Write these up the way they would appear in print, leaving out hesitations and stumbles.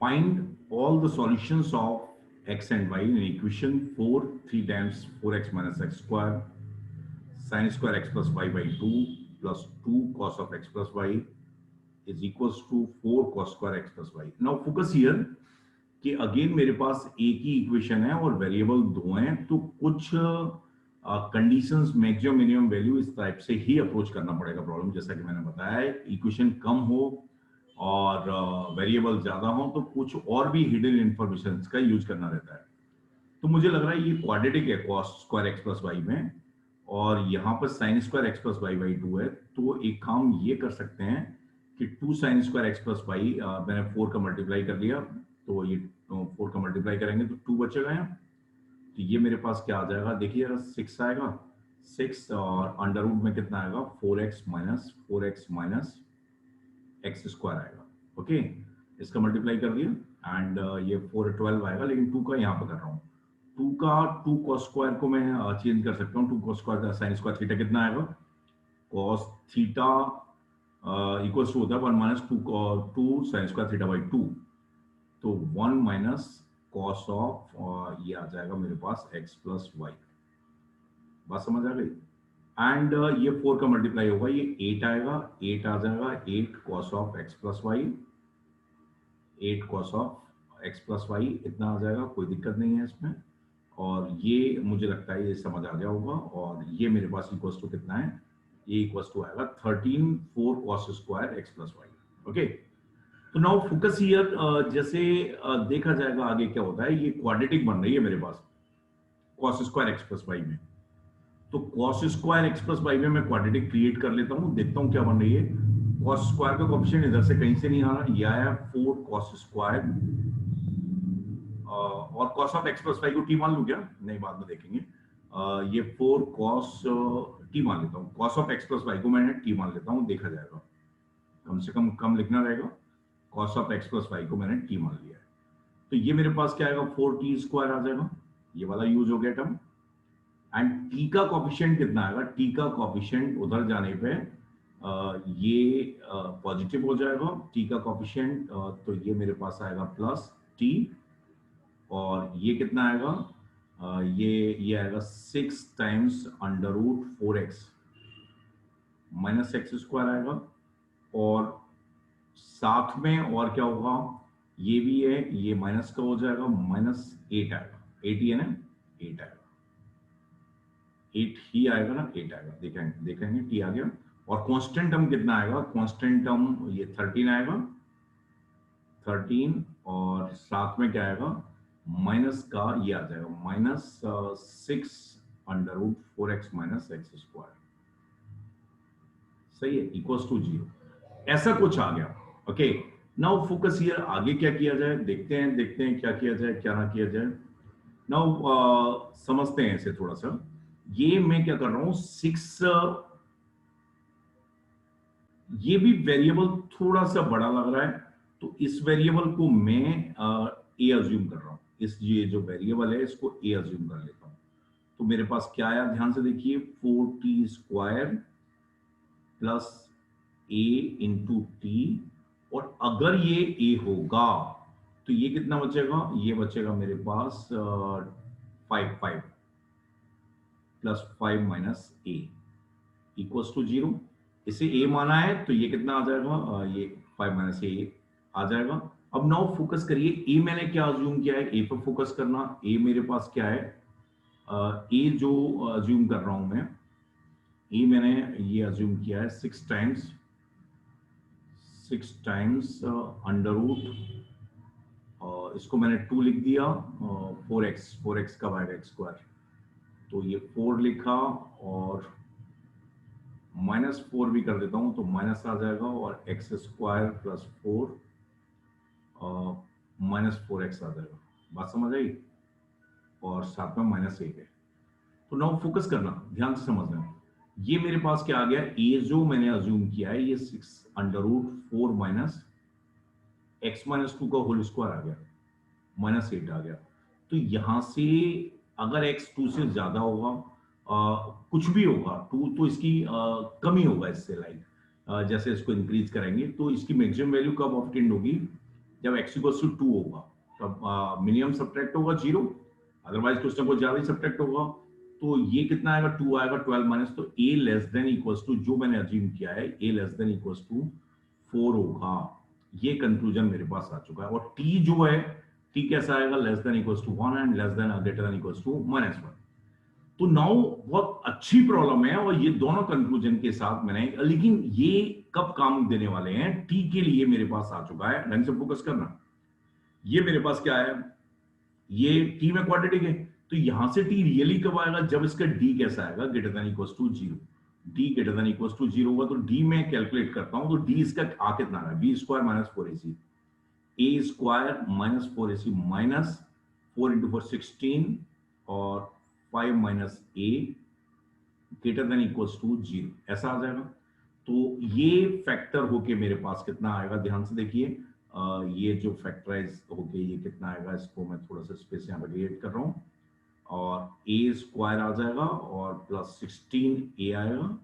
Find all the solutions of x and y in equation 4, 3 times 4x minus x square sin square x plus y by 2 plus 2 cos of x plus y is equals to 4 cos square x plus y. Now focus here कि again मेरे पास एक ही equation है और variable दो हैं, तो कुछ conditions maximum minimum value इस टाइप से ही अप्रोच करना पड़ेगा प्रॉब्लम, जैसा कि मैंने बताया है। इक्वेशन कम हो और वेरिएबल ज्यादा हो तो कुछ और भी हिडन इंफॉर्मेशन का यूज करना रहता है। तो मुझे लग रहा है ये क्वाड्रेटिक है cos square x plus y में, और यहाँ पर sine square x plus y by 2 है। तो एक काम ये कर सकते हैं कि 2 sine square x plus y, मैंने 4 का मल्टीप्लाई कर लिया, तो ये 4 का मल्टीप्लाई करेंगे तो 2 बचेगा यहाँ। तो ये मेरे पास क्या आ जाएगा, देखिए 6 आएगा, 6 और अंडर रूट में कितना आएगा 4x माइनस एक्स स्क्वायर आएगा। ओके, इसका मल्टीप्लाई कर दिया एंड ये 4 12 आएगा, लेकिन 2 का यहाँ पर कर रहा हूँ। 2 का 2 cos स्क्वायर को मैं चेंज कर सकता हूँ। 2 cos स्क्वायर का साइन स्क्वायर थीटा कितना आएगा, cos थीटा इक्वल्स टू होता है 1 minus 2 sine square theta by 2, तो 1 माइनस कॉस ऑफ ये आ जाएगा मेरे पास x प्लस वाई। बात समझ आ गई? एंड ये 4 का मल्टीप्लाई होगा, ये 8 आएगा, 8 आ जाएगा 8 cos of x plus y, 8 cos of x plus y इतना आ जाएगा, कोई दिक्कत नहीं है इसमें। और ये मुझे लगता है ये समझ आ गया होगा। और ये मेरे पास इक्वल्स टू कितना है, ये इक्वल्स टू आएगा 13 4 cos square x plus y. Okay, तो नाउ फोकस हियर, जैसे देखा जाएगा आगे क्या होता है। ये क्वाड्रेटिक बन रही है मेरे पास cos square x plus y में, तो cos square x plus y में मैं क्वाड्रेटिक क्रिएट कर लेता हूं, देखता हूं क्या बन रही है। cos स्क्वायर का कोएफिशिएंट इधर से कहीं से नहीं आ रहा, ये आया 4 cos स्क्वायर, और cos of x plus y को t मान लूं क्या, नहीं बाद में देखेंगे। ये 4 cos t मान लेता हूँ, cos of x plus y को मैंने t मान लेता हूँ, देखा जाएगा, कम से कम लिखना रहेगा। cos of x plus y को मैंने t मान लिया है, तो ये मेरे पास क्या आएगा 4t स्क्वायर आ जाएगा, ये वाला यूज हो गया टर्म। एंड t का कोएफिशिएंट कितना आएगा, t का कोएफिशिएंट उधर जाने पे ये पॉजिटिव हो जाएगा t का कोएफिशिएंट, तो ये मेरे पास आएगा प्लस t, और ये कितना आएगा, ये आएगा 6 times under root 4x minus x square आएगा, और साथ में और क्या होगा, ये भी है, ये माइनस का हो जाएगा, माइनस 8 आएगा, 8 ही है ना, 8 आएगा, 8 ही आएगा ना, 8 आएगा, देखेंगे टी आ गया। और कांस्टेंट टर्म कितना आएगा, कांस्टेंट टर्म ये 13 आएगा, 13, और साथ में क्या आएगा माइनस का, ये आ जाएगा minus 6 under root 4x minus x square, सही है, इक्वल्स टू 0। ऐसा कुछ आ गया। ओके, नाउ फोकस हियर, आगे क्या किया जाए, देखते हैं क्या किया जाए क्या ना किया जाए। नाउ समझते हैं इसे थोड़ा सा। ये मैं क्या कर रहा हूं 6, ये भी वेरिएबल थोड़ा सा बड़ा लग रहा है, तो इस वेरिएबल को मैं ए अज्यूम कर रहा हूं, इस ये जो वेरिएबल है इसको ए अज्यूम कर लेता हूं। तो मेरे पास क्या आया, ध्यान से देखिए, 4t square plus a into T, और अगर ये a होगा तो ये कितना बचेगा, ये बचेगा मेरे पास 5 plus 5 minus a equals to 0। इसे a माना है तो ये कितना आ जाएगा, ये 5 माइनस a आ जाएगा। अब नाउ फोकस करिए, a मैंने क्या अज्यूम किया है, a पर फोकस करना। a मेरे पास क्या है, a जो अज्यूम कर रहा हूं मैं, a मैंने ये अज्यूम किया है 6 टाइम्स अंडर रूट, इसको मैंने 2 लिख दिया, 4x का बाय एक्स स्क्वायर, तो ये 4 लिखा, और -4 भी कर देता हूं तो माइनस आ जाएगा, और एक्स स्क्वायर प्लस 4 -4x आ जाएगा। बात समझ आई? और साथ में -1 है। तो नाउ फोकस करना, ध्यान से समझना। ये मेरे पास क्या आ गया, ए जो मैंने अज्यूम किया है ये 6 under root 4 minus x minus 2 का होल स्क्वायर आ गया, -8 आ गया। तो यहां से अगर x 2 से ज्यादा होगा, कुछ भी होगा 2, तो इसकी कमी होगा इससे, लाइक जैसे इसको इंक्रीज करेंगे तो इसकी मैक्सिमम वैल्यू कब ऑब्टेन्ड होगी, जब x इक्वल्स टू 2 होगा तब मिनिमम सब्ट्रैक्ट होगा 0, अदरवाइज कुछ ना कुछ ज्यादा ही सब्ट्रैक्ट होगा। तो ये कितना आएगा, 2 आएगा, 12 माइनस, तो a less than equals to, जो मैंने अज्यूम किया है a less than equals to 4 होगा। ये कंक्लूजन मेरे पास आ चुका है। और t जो है, t कैसा आएगा, less than equals to 1 and less than greater than equals to -1। तो नाउ बहुत अच्छी प्रॉब्लम है और ये दोनों कंक्लूजन के साथ मैंने, लेकिन ये कब काम देने वाले हैं, टी के लिए मेरे पास आ चुका है। ढंग से फोकस करना। ये मेरे पास क्या है, ये टी में क्वाड्रेटिक है, तो यहां से टी रियली कब आएगा, जब इसका डी कैसा आएगा, greater than equals to 0। D greater than equals to 0 होगा तो डी में कैलकुलेट करता हूं, तो डी इसका आ कितना है, b square minus 4ac, a square minus 4ac minus 4 into 4 16 और 5 minus a greater than equals to 0, ऐसा आ जाएगा। तो ये फैक्टर होके मेरे पास कितना आएगा, ध्यान से देखिए, ये जो फैक्टराइज होके ये कितना आएगा, इसको मैं थोड़ा सा स्पेस यहाँ पे क्रिएट कर रहा हूँ, और ए स्क्वायर आ जाएगा और प्लस 16 ए आएगा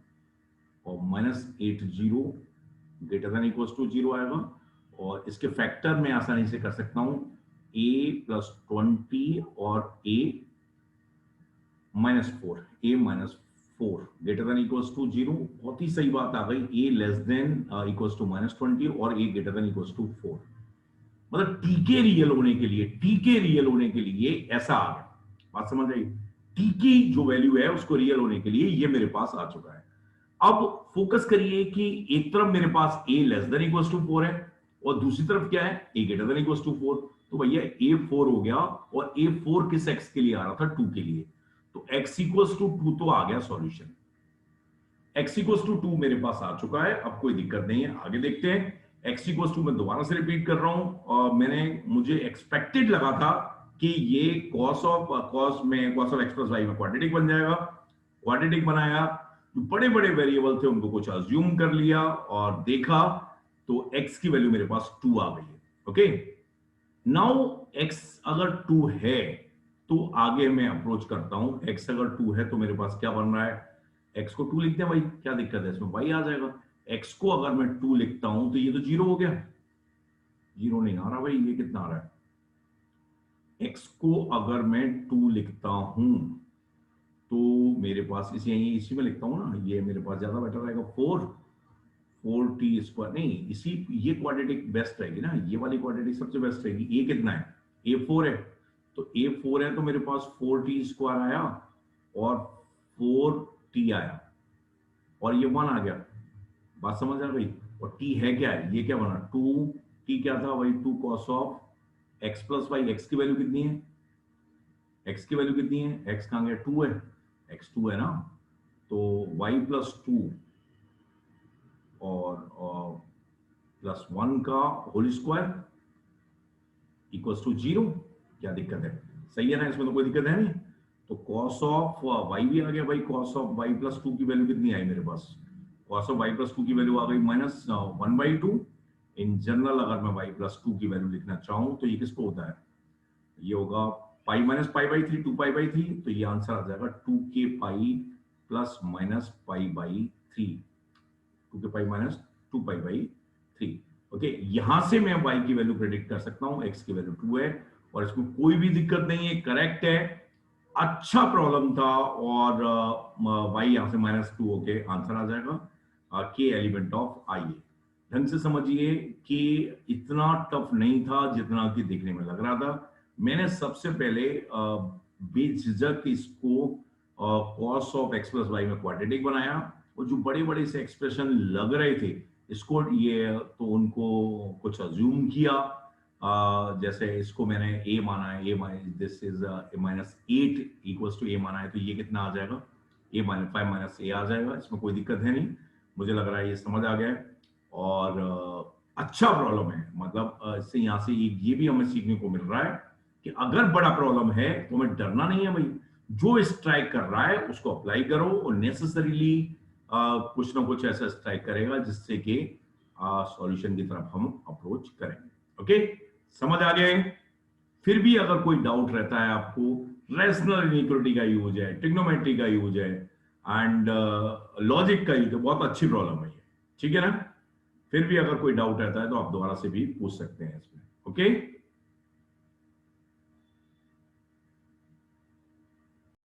और minus 80 greater than equals to 0 आएगा। और इसके फैक्टर में आसानी से कर सकता हूं, a प्लस 20 और a minus 4, a minus 4 greater than equals to 0। बहुत ही सही बात आ गई, a less than equals to -20 और a greater than equals to 4। मतलब t के रियल होने के लिए, t के रियल होने के लिए ऐसा आ गया। बात समझ आई, t की जो वैल्यू है उसको रियल होने के लिए ये मेरे पास आ चुका है। अब फोकस करिए कि एक तरफ मेरे पास a less than equals to 4 है और दूसरी तरफ क्या है, a greater than equals to 4। तो भैया a 4 हो गया और a 4 किस x के लिए आ रहा था, 2 के लिए, तो x इक्वल्स टू 2 तो आ गया सॉल्यूशन। x इक्वल्स टू 2 मेरे पास आ चुका है, अब कोई दिक्कत नहीं है, आगे देखते हैं। x इक्वल्स टू, मैं दोबारा से रिपीट कर रहा हूं, और मुझे एक्सपेक्टेड लगा था कि ये cos of x plus y में क्वाड्रेटिक बन जाएगा। क्वाड्रेटिक बनाया, जो बड़े बड़े वेरिएबल थे उनको कुछ अज्यूम कर लिया और देखा तो x की वैल्यू मेरे पास 2 आ गई है। ओके, नाउ x अगर 2 है तो आगे मैं अप्रोच करता हूं। x अगर 2 है तो मेरे पास क्या बन रहा है, x को 2 लिखते हैं भाई, क्या दिक्कत है इसमें, y आ जाएगा। x को अगर मैं 2 लिखता हूं तो ये तो 0 हो गया, 0 नहीं आ रहा भाई, ये कितना आ रहा है, x को अगर मैं 2 लिखता हूं तो मेरे पास इसी में लिखता हूं ना, ये मेरे पास ज्यादा बेटर रहेगा, 4t स्क्वायर, नहीं इसी, ये क्वाड्रेटिक बेस्ट रहेगी ना, ये वाली क्वाड्रेटिक सबसे बेस्ट रहेगी। a कितना है, a 4 है, तो a 4 है तो मेरे पास 4t स्क्वायर आया और 4t आया और ये 1 आ गया। बात समझ आ गई। और t है क्या है, ये क्या बना, 2t क्या था भाई, 2 cos of x plus y. x की वैल्यू कितनी है, x की वैल्यू कितनी है, x कहां गया, 2 है, x 2 है ना, तो y प्लस 2 और प्लस 1 का होल स्क्वायर इक्वल्स टू 0। क्या दिक्कत है, सही है ना, इसमें तो कोई दिक्कत है नहीं। तो cos ऑफ y भी आ गया भाई, cos ऑफ y प्लस 2 की वैल्यू कितनी आई मेरे पास, cos ऑफ y प्लस 2 की वैल्यू आ गई -1/2। इन जनरल अगर मैं y प्लस 2 की वैल्यू लिखना चाहूं तो ये किसको होता है, ये होगा पाई माइनस पाई बाई 3, 2π/3, तो ये आंसर आ जाएगा 2k pi plus minus π/3, 2k pi minus 2π/3। Okay, यहां से मैं y की वैल्यू प्रेडिक्ट कर सकता हूं, x की वैल्यू 2 है और इसमें कोई भी दिक्कत नहीं है, करेक्ट है, अच्छा प्रॉब्लम था। और y यहां से -2 होके आंसर आ जाएगा k एलिमेंट ऑफ i। ढंग से समझिए कि इतना टफ नहीं था जितना कि देखने में लग रहा था। मैंने सबसे पहले बेझिझक इसको cos of x plus y में क्वाड्रेटिक बनाया और जो बड़े बड़े से एक्सप्रेशन लग रहे थे इसको, ये तो उनको कुछ अज्यूम किया, जैसे इसको मैंने a माना है, this is -8 equals to a माना है, तो ये कितना आ जाएगा, a - 5 - a आ जाएगा। इसमें कोई दिक्कत है नहीं, मुझे लग रहा है ये समझ आ गया है और अच्छा प्रॉब्लम है। मतलब इससे यहाँ से ये भी हमें सीखने को मिल रहा है कि अगर बड़ा प्रॉब्लम है तो हमें डरना नहीं है भाई, जो स्ट्राइक कर रहा है उसको अप्लाई करो और नेसेसरीली कुछ ना कुछ ऐसा स्ट्राइक करेगा जिससे कि सॉल्यूशन की तरफ हम अप्रोच करेंगे। ओके, समझ आ गया है। फिर भी अगर कोई डाउट रहता है आपको, रैशनल इनइक्वालिटी का यूज है, ट्रिग्नोमेट्री का यूज है एंड लॉजिक का यूज है, बहुत अच्छी प्रॉब्लम है ये, ठीक है ना। फिर भी अगर कोई डाउट रहता है तो आप दोबारा से भी पूछ सकते हैं इसमें। ओके। Okay.